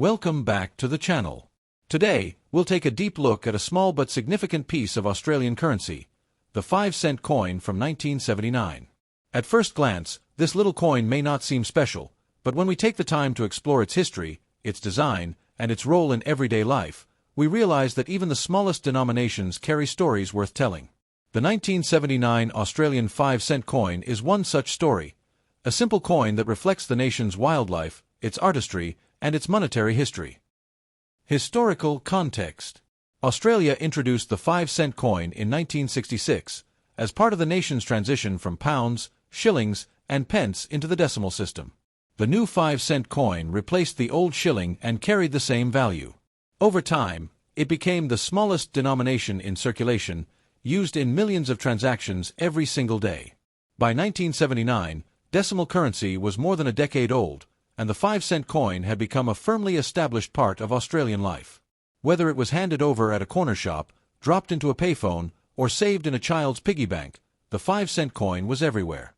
Welcome back to the channel. Today, we'll take a deep look at a small but significant piece of Australian currency, the 5-cent coin from 1979. At first glance, this little coin may not seem special, but when we take the time to explore its history, its design, and its role in everyday life, we realize that even the smallest denominations carry stories worth telling. The 1979 Australian 5-cent coin is one such story, a simple coin that reflects the nation's wildlife, its artistry, and its monetary history. Historical context. Australia introduced the 5-cent coin in 1966 as part of the nation's transition from pounds, shillings, and pence into the decimal system. The new 5-cent coin replaced the old shilling and carried the same value. Over time, it became the smallest denomination in circulation, used in millions of transactions every single day. By 1979, decimal currency was more than a decade old, and the 5-cent coin had become a firmly established part of Australian life. Whether it was handed over at a corner shop, dropped into a payphone, or saved in a child's piggy bank, the 5-cent coin was everywhere.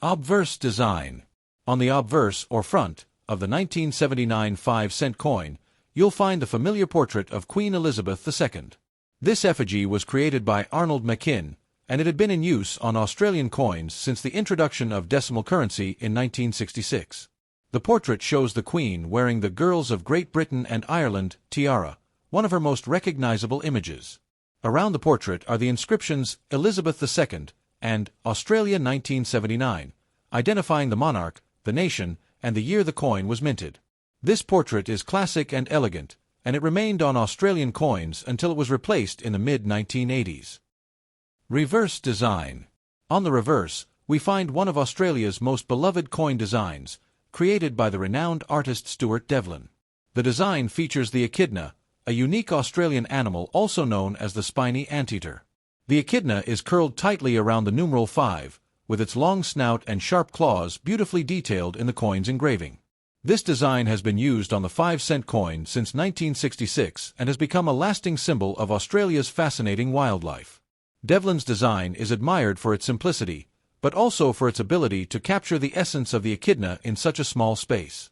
Obverse design. On the obverse, or front, of the 1979 5-cent coin, you'll find the familiar portrait of Queen Elizabeth II. This effigy was created by Arnold Machin, and it had been in use on Australian coins since the introduction of decimal currency in 1966. The portrait shows the Queen wearing the Girls of Great Britain and Ireland tiara, one of her most recognizable images. Around the portrait are the inscriptions Elizabeth II and Australia 1979, identifying the monarch, the nation, and the year the coin was minted. This portrait is classic and elegant, and it remained on Australian coins until it was replaced in the mid-1980s. Reverse design. On the reverse, we find one of Australia's most beloved coin designs, created by the renowned artist Stuart Devlin. The design features the echidna, a unique Australian animal also known as the spiny anteater. The echidna is curled tightly around the numeral 5, with its long snout and sharp claws beautifully detailed in the coin's engraving. This design has been used on the 5-cent coin since 1966 and has become a lasting symbol of Australia's fascinating wildlife. Devlin's design is admired for its simplicity, but also for its ability to capture the essence of the echidna in such a small space.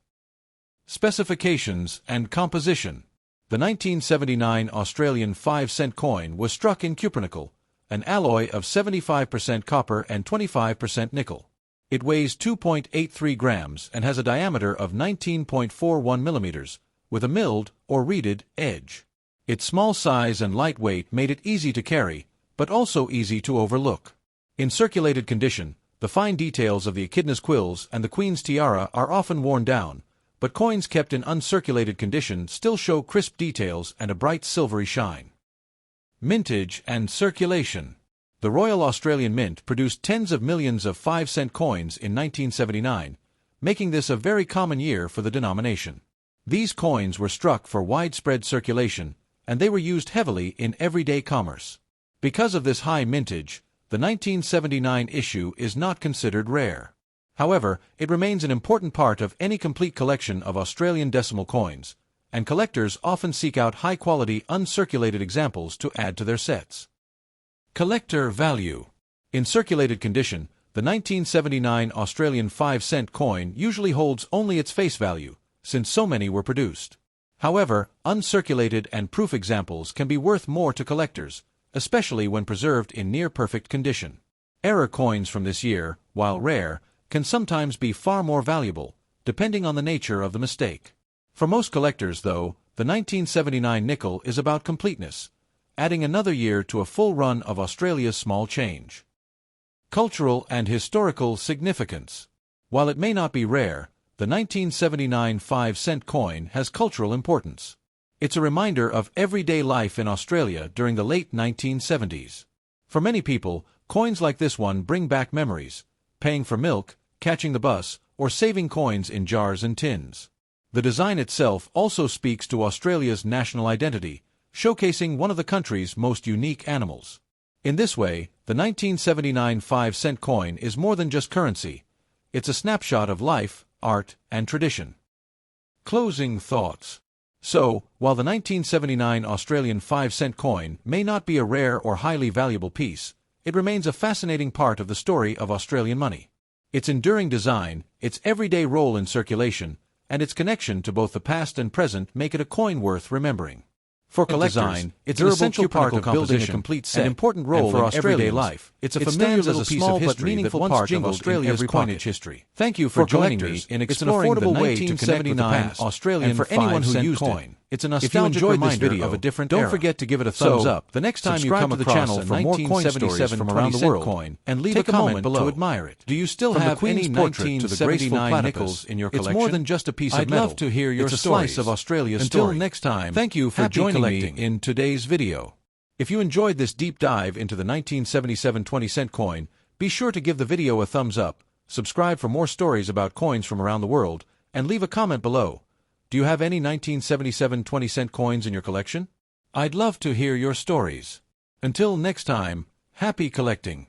Specifications and composition. The 1979 Australian 5-cent coin was struck in cupronickel, an alloy of 75% copper and 25% nickel. It weighs 2.83 grams and has a diameter of 19.41 millimeters, with a milled or reeded edge. Its small size and light weight made it easy to carry, but also easy to overlook. In circulated condition, the fine details of the echidna's quills and the Queen's tiara are often worn down, but coins kept in uncirculated condition still show crisp details and a bright silvery shine. Mintage and circulation. The Royal Australian Mint produced tens of millions of 5-cent coins in 1979, making this a very common year for the denomination. These coins were struck for widespread circulation, and they were used heavily in everyday commerce. Because of this high mintage, the 1979 issue is not considered rare. However, it remains an important part of any complete collection of Australian decimal coins, and collectors often seek out high-quality uncirculated examples to add to their sets. Collector value. In circulated condition, the 1979 Australian 5-cent coin usually holds only its face value, since so many were produced. However, uncirculated and proof examples can be worth more to collectors, especially when preserved in near-perfect condition. Error coins from this year, while rare, can sometimes be far more valuable, depending on the nature of the mistake. For most collectors, though, the 1979 nickel is about completeness, adding another year to a full run of Australia's small change. Cultural and historical significance. While it may not be rare, the 1979 5-cent coin has cultural importance. It's a reminder of everyday life in Australia during the late 1970s. For many people, coins like this one bring back memories, paying for milk, catching the bus, or saving coins in jars and tins. The design itself also speaks to Australia's national identity, showcasing one of the country's most unique animals. In this way, the 1979 5-cent coin is more than just currency. It's a snapshot of life, art, and tradition. Closing thoughts. So, while the 1979 Australian 5-cent coin may not be a rare or highly valuable piece, it remains a fascinating part of the story of Australian money. Its enduring design, its everyday role in circulation, and its connection to both the past and present make it a coin worth remembering. For collectors, design, it's an essential part of building a complete set, an important role for in everyday life. It's It a familiar stands little as a piece small of but history meaningful that part once of jingled in Australia's every coinage pocket. history. Thank you for For joining me collectors, in it's an exploring the affordable way to connect with the 1979 past, Australian and for anyone who 5-cent used it, coin. It's a If you nostalgic enjoyed this reminder video, of a different don't era. forget to give it a thumbs So, up. the next time you Subscribe come to the across channel a for more coin stories 1977 from 20 around the cent world, coin and leave take a a moment comment below to admire it. Do you still From the have Queen's any portrait to the graceful 1979 platypus, nickels in your it's collection? more than just a piece of I'd metal. love to hear your It's a stories. slice of Australia's Until story. next time, Thank you for happy joining collecting. me in today's video. If you enjoyed this deep dive into the 1977 20-cent coin, be sure to give the video a thumbs up, subscribe for more stories about coins from around the world, and leave a comment below. Do you have any 1977 20-cent coins in your collection? I'd love to hear your stories. Until next time, happy collecting.